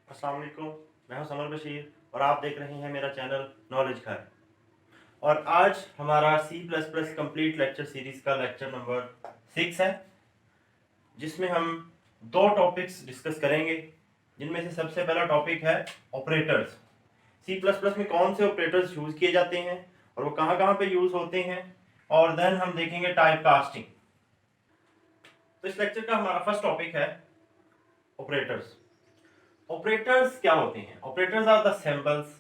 अस्सलाम वालेकुम। मैं हूं समर बशीर और आप देख रहे हैं मेरा चैनल नॉलेज घर। और आज हमारा C++ कंप्लीट लेक्चर सीरीज का लेक्चर नंबर 6 है, जिसमें हम दो टॉपिक्स डिस्कस करेंगे, जिनमें से सबसे पहला टॉपिक है ऑपरेटर्स। C++ में कौन से ऑपरेटर्स यूज किए जाते हैं और वो कहाँ कहाँ पे यूज होते हैं, और देन हम देखेंगे टाइप कास्टिंग। तो इस लेक्चर का हमारा फर्स्ट टॉपिक है ऑपरेटर्स। ऑपरेटर्स क्या होते हैं? Operators are the symbols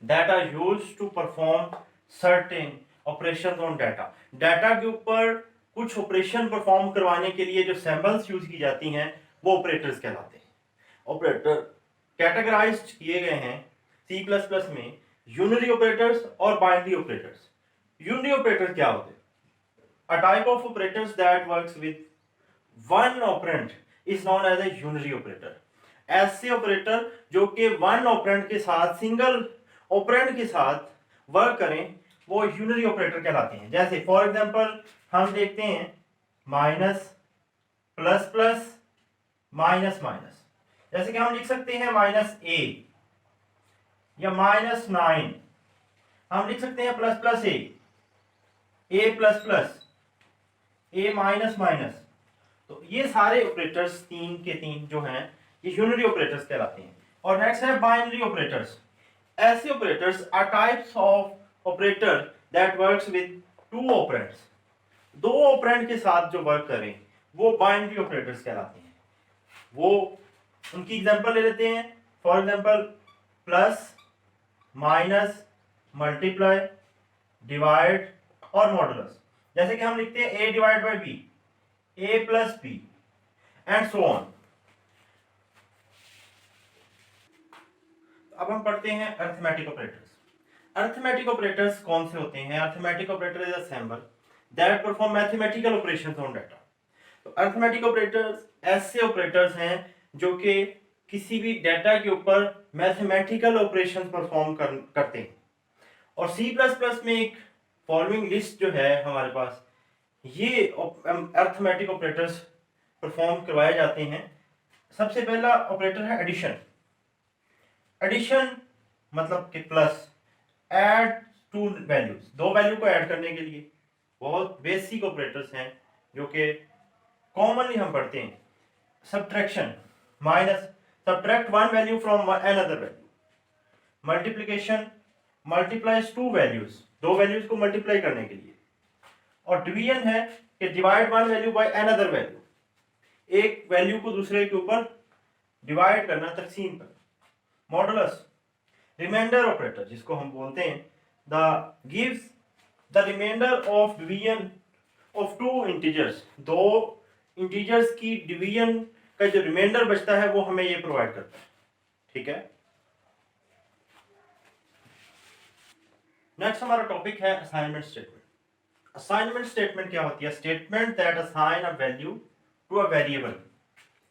that are used to perform certain operations on data. Data के ऊपर कुछ ऑपरेशन परफॉर्म करवाने के लिए जो सिंबल्स यूज की जाती हैं वो ऑपरेटर्स कहलाते हैं। ऑपरेटर कैटेगराइज्ड किए गए हैं C++ में यूनरी ऑपरेटर्स और बाइनरी ऑपरेटर्स। यूनरी ऑपरेटर क्या होते हैं? A type of operators that works with one operand is known as a unary operator. ऐसे ऑपरेटर जो कि वन ऑपरेंड के साथ, सिंगल ऑपरेंड के साथ वर्क करें, वो यूनरी ऑपरेटर कहलाते हैं। जैसे फॉर एग्जांपल हम देखते हैं minus, plus plus, minus minus. जैसे कि हम लिख सकते हैं -a या -9, हम लिख सकते हैं plus plus a plus plus, a minus minus. तो ये सारे ऑपरेटर्स तीन के तीन जो हैं ये यूनरी ऑपरेटर्स कहलाते हैं। और नेक्स्ट है बाइनरी ऑपरेटर्स। ऐसे operators are types of operator that works with two operands. दो ऑपरेंड के साथ जो वर्क करें वो बाइनरी ऑपरेटर्स कहलाते हैं। वो उनकी एग्जांपल ले लेते हैं। For example plus, minus, multiply, divide और मॉडुलस। जैसे कि हम लिखते हैं a divide by b, a plus b and so on. अब हम पढ़ते हैं अरिथमेटिक ऑपरेटर्स। अरिथमेटिक ऑपरेटर्स कौन से होते हैं? Arithmetic operator is a symbol that perform mathematical operations on data. तो अरिथमेटिक ऑपरेटर्स ऐसे ऑपरेटर्स हैं जो कि किसी भी डाटा के ऊपर मैथमेटिकल ऑपरेशंस परफॉर्म करते हैं। और C++ में एक फॉलोइंग लिस्ट जो है हमारे पास, ये अरिथमेटिक ऑपरेटर्स परफॉर्म करवाए जाते हैं। सबसे पहला ऑपरेटर है एडिशन। एडिशन मतलब कि प्लस, ऐड टू वैल्यूज, दो वैल्यू को ऐड करने के लिए बहुत बेसिक ऑपरेटर्स हैं जो कि कॉमनली हम पढ़ते हैं। Subtraction, minus, subtract one value from another value. Multiplication, multiplies to values, दो वैल्यूज को मल्टीप्लाई करने के लिए। और डिवीजन है कि divide one value by another value, एक वैल्यू को दूसरे के ऊपर डिवाइड करना, तकसीम करना। मॉडुलस, रिमाइंडर ऑपरेटर जिसको हम बोलते हैं, the gives the remainder of division of two integers. दो इंटीजर्स की डिवीजन का जो रिमाइंडर बचता है वो हमें ये प्रोवाइड करता है। ठीक है। नेक्स्ट हमारा टॉपिक है असाइनमेंट स्टेटमेंट। असाइनमेंट स्टेटमेंट क्या होती है? Statement that assign a value to a variable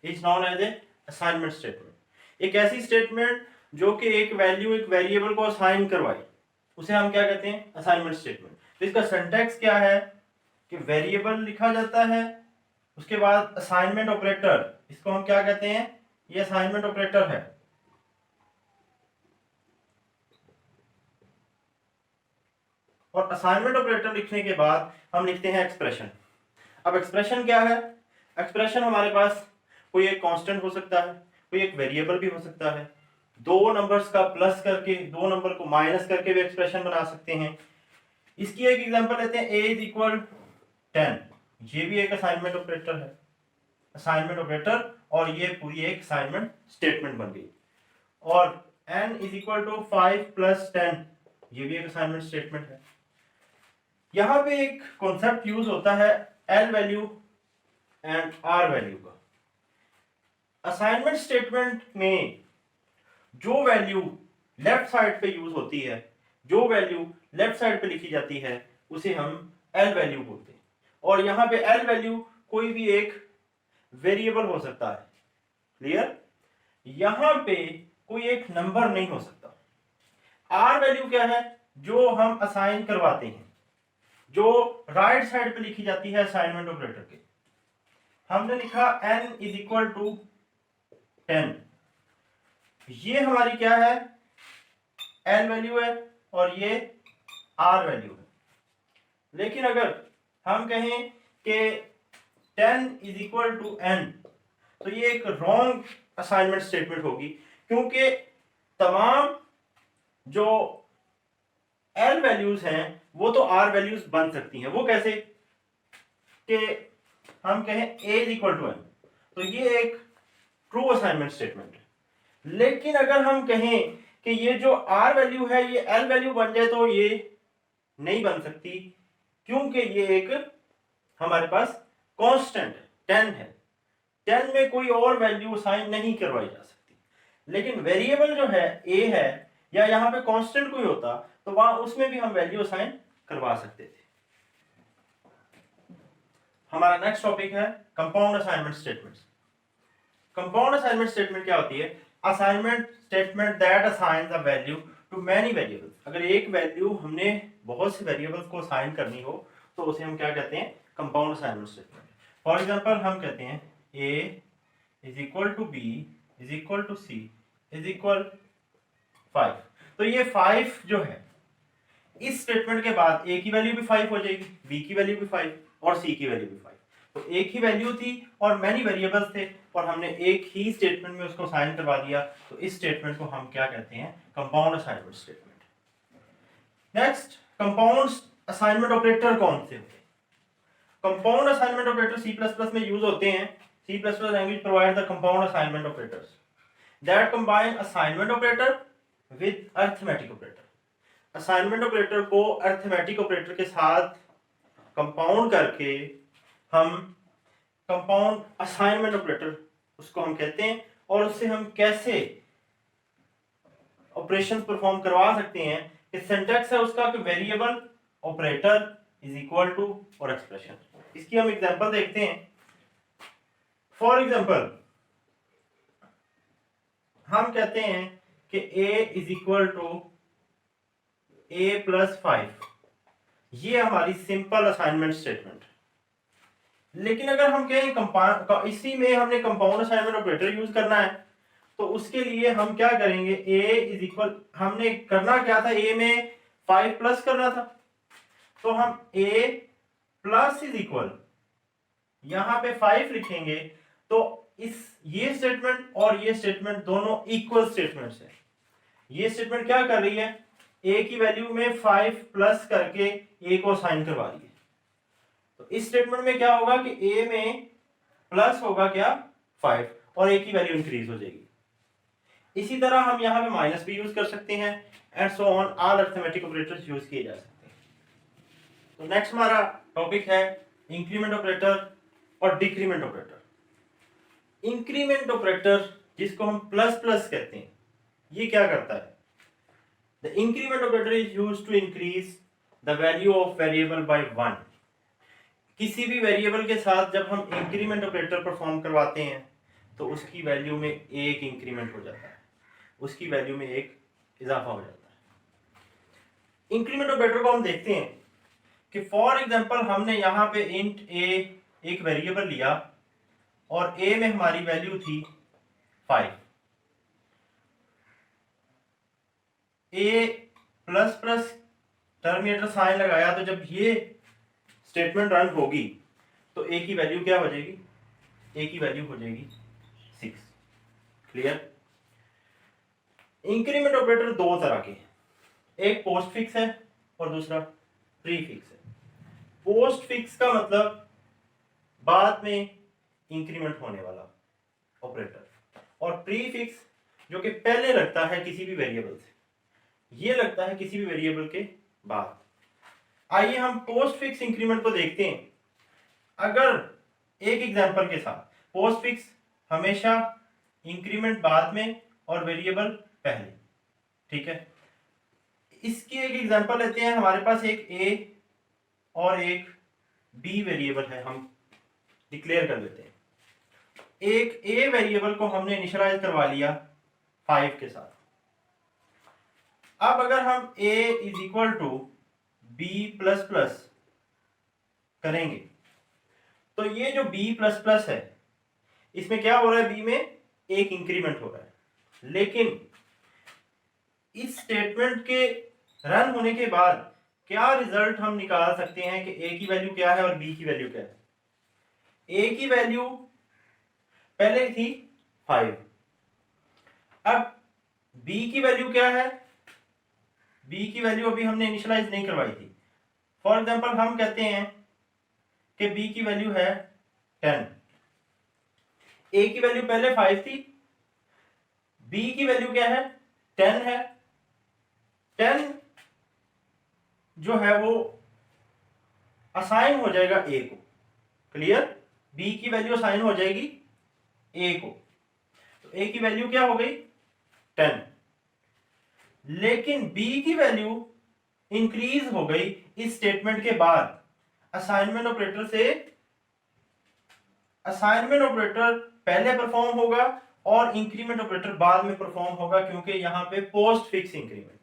is known as a assignment statement. एक ऐसी स्टेटमेंट जो कि एक वैल्यू एक वेरिएबल को असाइन करवाए, उसे हम क्या कहते हैं? Assignment statement. तो इसका सिंटैक्स क्या है कि वेरिएबल लिखा जाता है, उसके बाद असाइनमेंट ऑपरेटर, इसको हम क्या कहते हैं? ये असाइनमेंट ऑपरेटर है। और असाइनमेंट ऑपरेटर लिखने के बाद हम लिखते हैं एक्सप्रेशन। अब एक्सप्रेशन क्या है? एक्सप्रेशन हमारे पास कोई एक कांस्टेंट हो सकता है, कोई एक वेरिएबल भी हो सकता है। दो नंबर्स का प्लस करके, दो नंबर को माइनस करके भी एक्सप्रेशन बना सकते हैं। इसकी एक एग्जांपल लेते हैं, a इज इक्वल 10। ये भी एक असाइनमेंट ऑपरेटर है, असाइनमेंट ऑपरेटर, और ये पूरी एक असाइनमेंट स्टेटमेंट बन गई। और n is equal to 5 plus 10, ये भी एक असाइनमेंट स्टेटमेंट है। यहां पे एक कॉन्सेप्ट यूज होता है l value and r value का। असाइनमेंट स्टेटमेंट में जो वैल्यू लेफ्ट साइड पे यूज होती है, जो वैल्यू लेफ्ट साइड पे लिखी जाती है, उसे हम l वैल्यू बोलते हैं। और यहां पे l वैल्यू कोई भी एक वेरिएबल हो सकता है। क्लियर? यहां पे कोई एक नंबर नहीं हो सकता। r वैल्यू क्या है? जो हम असाइन करवाते हैं, जो राइट साइड पे लिखी जाती है असाइनमेंट ऑपरेटर के। हमने लिखा n इज इक्वल टू 10, ये हमारी क्या है, एल वैल्यू है और ये आर वैल्यू है। लेकिन अगर हम कहें कि 10 इज इक्वल टू n, तो ये एक रॉन्ग असाइनमेंट स्टेटमेंट होगी, क्योंकि तमाम जो एल वैल्यूज हैं वो तो आर वैल्यूज बन सकती हैं। वो कैसे, कि हम कहें a is equal to n, तो ये एक ट्रू असाइनमेंट स्टेटमेंट है। लेकिन अगर हम कहें कि ये जो आर वैल्यू है ये एल वैल्यू बन जाए, तो ये नहीं बन सकती, क्योंकि ये एक हमारे पास कांस्टेंट है, 10 है। 10 में कोई और वैल्यू असाइन नहीं करवाई जा सकती। लेकिन वेरिएबल जो है a है, या यहाँ पे कांस्टेंट कोई होता तो वहां उसमें भी हम वैल्यू असाइन करवा सकते थे। हमारा नेक्स्ट टॉपिक है compound assignment statements. Compound assignment statement क्या होती है? Assignment statement that assigns a value to many variables. अगर एक वैल्यू हमने बहुत से वेरिएबल्स को असाइन करनी हो तो उसे हम क्या कहते हैं? Compound assignment statement. For example हम कहते हैं a is equal to b is equal to c is equal 5। तो ये 5 जो है, इस स्टेटमेंट के बाद a की वैल्यू भी 5 हो जाएगी, b की वैल्यू भी 5 और c की वैल्यू भी 5। तो एक ही वैल्यू थी और मैनी वेरिएबल्स थे और हमने एक ही स्टेटमेंट में उसको असाइन करवा दिया, तो इस स्टेटमेंट को हम क्या कहते हैं? Compound assignment statement. Next, compound assignment operator कौन से होते हैं? कंपाउंड असाइनमेंट ऑपरेटर C++ में यूज होते हैं। C++ language provide the compound assignment operators that combine assignment operator with arithmetic operator. Assignment operator को अरिथमेटिक ऑपरेटर के साथ कंपाउंड करके हम कंपाउंड असाइनमेंट ऑपरेटर उसको हम कहते हैं, और उससे हम कैसे ऑपरेशंस परफॉर्म करवा सकते हैं कि सिंटैक्स है उसका कि variable operator is equal to और एक्सप्रेशन। इसकी हम एग्जांपल देखते हैं। फॉर एग्जांपल हम कहते हैं कि a is equal to a plus 5। ये हमारी सिंपल असाइनमेंट स्टेटमेंट। लेकिन अगर हम कहें इसी में हमने कंपाउंड असाइनमेंट ऑपरेटर यूज करना है, तो उसके लिए हम क्या करेंगे? a इज इक्वल, हमने करना क्या था? a में 5 प्लस करना था, तो हम a प्लस इज इक्वल यहां पे 5 लिखेंगे। तो ये स्टेटमेंट और ये स्टेटमेंट दोनों इक्वल स्टेटमेंट्स हैं। ये स्टेटमेंट क्या कर रही है? a की वैल्यू में 5 प्लस करके a को असाइन करवा रही है। तो इस स्टेटमेंट में क्या होगा कि a में प्लस होगा क्या? 5, और a की वैल्यू इंक्रीज हो जाएगी। इसी तरह हम यहाँ पे माइनस भी यूज कर सकते हैं, and so on, all arithmetic operators use किए जा सकते हैं। तो नेक्स्ट हमारा टॉपिक है इंक्रीमेंट ऑपरेटर और डिक्रीमेंट ऑपरेटर। इंक्रीमेंट ऑपरेटर, जिसको हम प्लस प्लस कहते हैं, ये क्या करता है? The increment operator is used to increase the value of variable by 1। किसी भी वेरिएबल के साथ जब हम इंक्रीमेंट ऑपरेटर परफॉर्म करवाते हैं तो उसकी वैल्यू में एक इंक्रीमेंट हो जाता है, उसकी वैल्यू में एक इजाफा हो जाता है। इंक्रीमेंट ऑपरेटर को हम देखते हैं कि फॉर एग्जांपल हमने यहाँ पे इंट a एक वेरिएबल लिया और a में हमारी वैल्यू थी 5। a plus plus terminator sign लगाया, तो जब ये स्टेटमेंट रन होगी तो a की वैल्यू क्या हो जाएगी? a की वैल्यू हो जाएगी 6। क्लियर? इंक्रीमेंट ऑपरेटर दो तरह के हैं, एक पोस्ट फिक्स है और दूसरा प्री फिक्स है। पोस्ट फिक्स का मतलब बाद में इंक्रीमेंट होने वाला ऑपरेटर, और प्री फिक्स जो कि पहले लगता है किसी भी वेरिएबल से, ये लगता है किसी भी वेरिएबल के बाद। आइए हम पोस्ट फिक्स इंक्रीमेंट को देखते हैं। अगर एक एग्जांपल के साथ, पोस्ट फिक्स हमेशा इंक्रीमेंट बाद में और वेरिएबल पहले, ठीक है? इसकी एक एग्जांपल लेते हैं। हमारे पास एक a और एक b वेरिएबल है, हम डिक्लेयर कर लेते हैं। एक a वेरिएबल को हमने इनिशियलाइज करवा लिया 5 के साथ। अब अगर हम a is equal to b plus plus करेंगे, तो ये जो b प्लस प्लस है, इसमें क्या हो रहा है? b में एक इंक्रीमेंट हो रहा है। लेकिन इस स्टेटमेंट के रन होने के बाद क्या रिजल्ट हम निकाल सकते हैं कि ए की वैल्यू क्या है और बी की वैल्यू क्या है। ए की वैल्यू पहले थी 5, अब बी की वैल्यू क्या है, बी की वैल्यू अभी हमने इनिशियलाइज नहीं करवाई थी। फॉर एग्जांपल हम कहते हैं कि बी की वैल्यू है 10, ए की वैल्यू पहले 5 थी, बी की वैल्यू क्या है 10 है। 10 जो है वो असाइन हो जाएगा ए को, क्लियर, बी की वैल्यू असाइन हो जाएगी ए को, तो ए की वैल्यू क्या हो गई 10, लेकिन बी की वैल्यू इंक्रीज हो गई इस स्टेटमेंट के बाद। असाइनमेंट ऑपरेटर से असाइनमेंट ऑपरेटर पहले परफॉर्म होगा और इंक्रीमेंट ऑपरेटर बाद में परफॉर्म होगा, क्योंकि यहां पे पोस्ट फिक्स इंक्रीमेंट,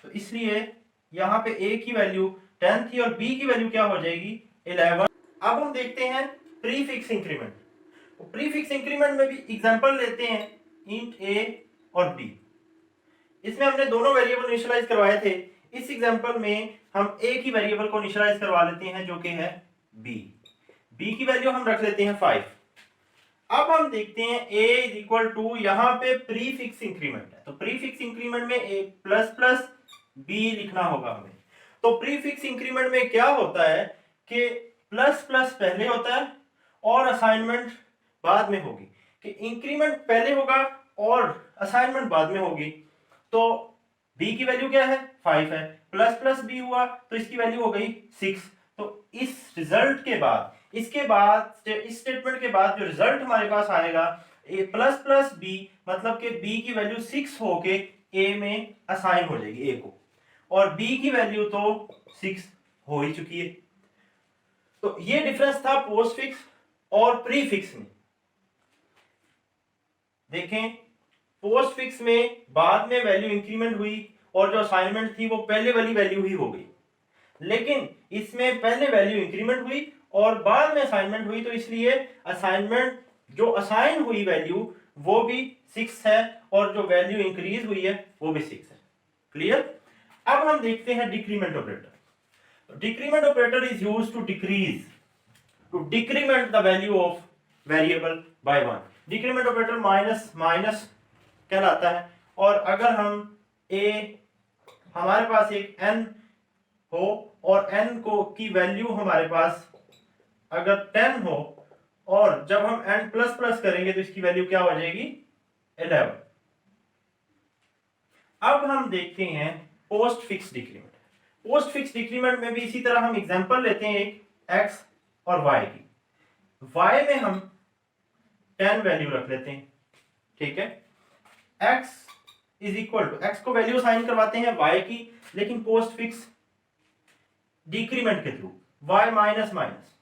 तो इसलिए यहां पे ए की वैल्यू 10 थी और बी की वैल्यू क्या हो जाएगी 11। अब हम देखते हैं pre fix increment. Pre fix increment में भी एग्जांपल लेते हैं इंट ए और बी। इसमें हमने दोनों वेरिएबल इनिशियलाइज करवाए थे, इस एग्जांपल में हम ए की वेरिएबल को इनिशियलाइज करवा लेते हैं जो कि है बी। बी की वैल्यू हम रख लेते हैं 5। अब हम देखते हैं a इज इक्वल टू, यहां पे प्री फिक्स इंक्रीमेंट है तो प्री फिक्स इंक्रीमेंट में a प्लस प्लस बी लिखना होगा हमें। तो प्री फिक्स इंक्रीमेंट में क्या होता है कि प्लस प्लस पहले होता है और असाइनमेंट बाद में होगी, कि इंक्रीमेंट पहले होगा और असाइनमेंट बाद में होगी। तो b की वैल्यू क्या है 5 है, प्लस प्लस b हुआ तो इसकी वैल्यू हो गई 6। तो इस रिजल्ट के बाद, इसके बाद इस स्टेटमेंट के बाद जो रिजल्ट हमारे पास आएगा a प्लस प्लस बी, मतलब कि b की वैल्यू 6 होके a में असाइन हो जाएगी a को, और b की वैल्यू तो 6 हो ही चुकी है। तो ये डिफरेंस था पोस्ट फिक्स और प्री फिक्स में। देखें, पोस्ट फिक्स में बाद में वैल्यू इंक्रीमेंट हुई और जो असाइनमेंट थी वो पहले वाली वैल्यू ही हो गई, लेकिन इसमें पहले वैल्यू इंक्रीमेंट हुई और बाद में असाइनमेंट हुई, तो इसलिए असाइनमेंट जो असाइन हुई वैल्यू वो भी 6 है और जो वैल्यू इंक्रीज हुई है वो भी 6 है। क्लियर। अब हम देखते हैं decrement operator. Decrement operator is used to decrement the value of variable by 1। Decrement operator minus minus कहलाता है, और अगर हम हमारे पास एक n हो और n को की वैल्यू हमारे पास अगर 10 हो और जब हम n प्लस प्लस करेंगे तो इसकी वैल्यू क्या हो जाएगी 11। अब हम देखते हैं post fix decrement. Post fix decrement में भी इसी तरह हम एग्जांपल लेते हैं एक x और y की। y में हम 10 वैल्यू रख लेते हैं, ठीक है। x is equal to, x को वैल्यू साइन करवाते हैं y की, लेकिन पोस्ट फिक्स डिक्रीमेंट के through y minus minus,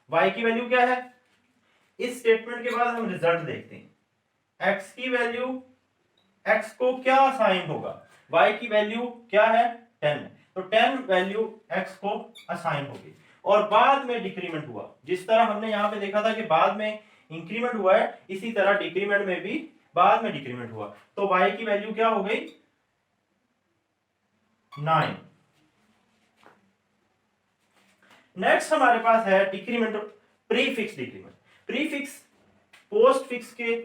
y की वैल्यू क्या है, इस स्टेटमेंट के बाद हम रिजल्ट देखते हैं। x की वैल्यू, x को क्या असाइन होगा, y की वैल्यू क्या है 10, तो 10 वैल्यू x को असाइन होगी और बाद में डिक्रीमेंट हुआ। जिस तरह हमने यहां पे देखा था कि बाद में इंक्रीमेंट हुआ है, इसी तरह डिक्रीमेंट में भी बाद में डिक्रीमेंट हुआ, तो y की वैल्यू क्या हो गई 9। नेक्स्ट हमारे पास है decrement pre fix decrement. Pre fix post fix के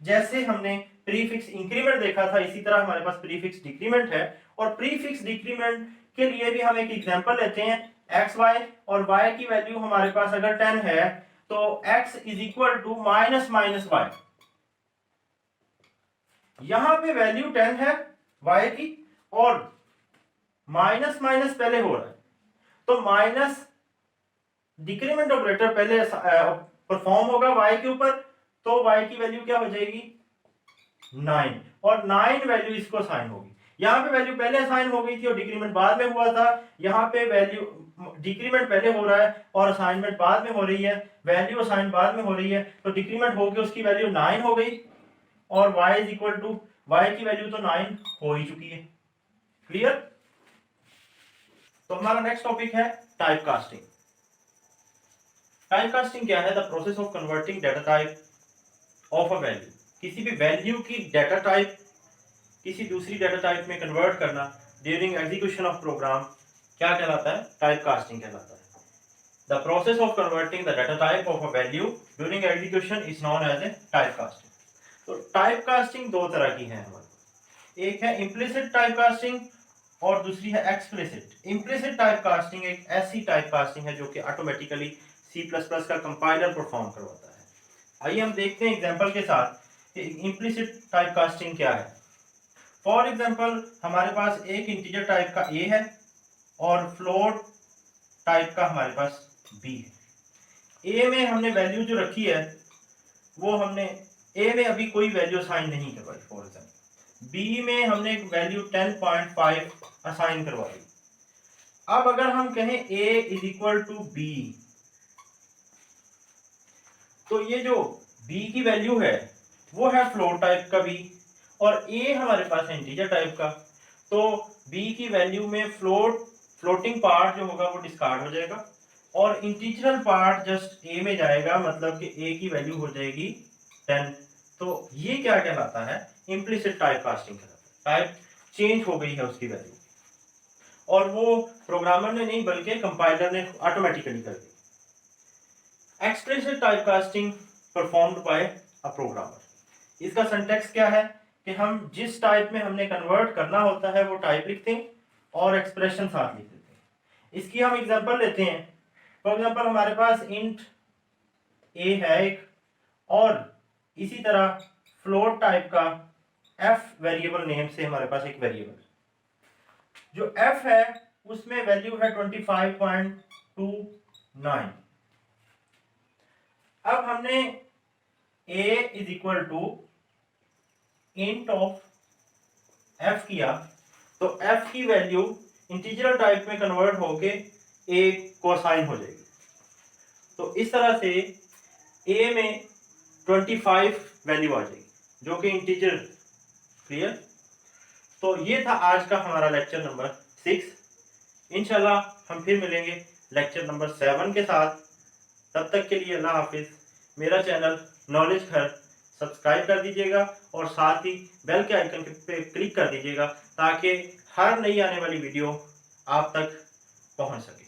जैसे हमने प्री फिक्स इंक्रीमेंट देखा था, इसी तरह हमारे पास प्री फिक्स डिक्रीमेंट है। और प्री फिक्स डिक्रीमेंट के लिए भी हम एक एग्जांपल लेते हैं एक्स वाई, और y की वैल्यू हमारे पास अगर 10 है तो x is equal to minus minus Y. यहां पे वैल्यू 10 है y की और माइनस माइनस पहले हो रहा है, तो माइनस डिक्रीमेंट ऑपरेटर पहले परफॉर्म होगा y के ऊपर, तो y की वैल्यू क्या हो जाएगी 9, और 9 वैल्यू इसको असाइन होगी। यहाँ पे वैल्यू पहले असाइन हो गई थी और डिक्रीमेंट बाद में हुआ था, यहाँ पे वैल्यू डिक्रीमेंट पहले हो रहा है और असाइनमेंट बाद में हो रही है, वैल्यू असाइन बाद में हो रही है, तो डिक्रीमेंट होकर उसकी वैल्यू 9 हो गई और y is equal to, y की वैल्यू तो 9 हो ही चुकी है। क्लियर। तो हमारा नेक्स्ट टॉपिक है टाइप कास्टिंग। टाइप कास्टिंग क्या है, the process of converting data type of a value किसी भी वैल्यू की डाटा टाइप किसी दूसरी डाटा टाइप में कन्वर्ट करना ड्यूरिंग एग्जीक्यूशन ऑफ प्रोग्राम क्या कहलाता है? टाइप कास्टिंग कहलाता है। The process of converting the data type of a value during execution is known as a type casting. तो टाइप कास्टिंग दो तरह की है हमारे पास, एक है इम्प्लिसिट टाइप कास्टिंग और दूसरी है एक्सप्लिसिट। इम्प्लिसिट टाइप कास्टिंग एक ऐसी टाइप कास्टिंग है जो कि ऑटोमेटिकली C++ का कंपाइलर परफॉर्म करवाता है। आइए हम देखते हैं एग्जांपल के साथ कि इम्प्लिसिट टाइप कास्टिंग क्या है। फॉर एग्जांपल हमारे पास एक इंटीजर टाइप का a है और फ्लोट टाइप का हमारे पास b है। a में हमने वैल्यू जो रखी है वो हमने a में अभी कोई वैल्यू असाइन नहीं करवाई। फॉर एग्जांपल b में हमने एक वैल्यू 10.5 असाइन करवा दी। अब अगर हम कहें a is equal to b, तो ये जो b की वैल्यू है वो है फ्लोट टाइप का b और a हमारे पास है इंटीजर टाइप का। तो b की वैल्यू में फ्लोटिंग पार्ट जो होगा वो डिस्कार्ड हो जाएगा और इंटीजरल पार्ट जस्ट a में जाएगा, मतलब कि a की वैल्यू हो जाएगी 10। तो ये क्या कहलाता है? इम्प्लिसिट टाइप कास्टिंग कहलाता है। टाइप चेंज हो गई है उसकी वैल्यू और वो प्रोग्रामर ने नहीं बल्कि कंपाइलर ने ऑटोमेटिकली कर दी। Explicit type casting performed by a programmer. इसका सिंटैक्स क्या है कि हम जिस टाइप में हमने कन्वर्ट करना होता है वो टाइप लिखते हैं और एक्सप्रेशन साथ लिख देते हैं। इसकी हम एग्जांपल लेते हैं। फॉर एग्जांपल हमारे पास इंट a है एक और इसी तरह फ्लोट टाइप का f वेरिएबल नेम से हमारे पास एक वेरिएबल, जो f है उसमें वैल्यू है 25.29। अब हमने a is equal to int of f किया तो f की वैल्यू इंटीजर टाइप में कन्वर्ट होके a को असाइन हो जाएगी। तो इस तरह से a में 25 वैल्यू आ जाएगी जो कि इंटीजर। क्लियर? तो ये था आज का हमारा लेक्चर नंबर 6। इंशाल्लाह हम फिर मिलेंगे लेक्चर नंबर 7 के साथ। तब तक के लिए अल्लाह हाफिज। मेरा चैनल नॉलेज घर सब्सक्राइब कर दीजिएगा और साथ ही बेल के आइकन पे क्लिक कर दीजिएगा ताकि हर नई आने वाली वीडियो आप तक पहुंच सके।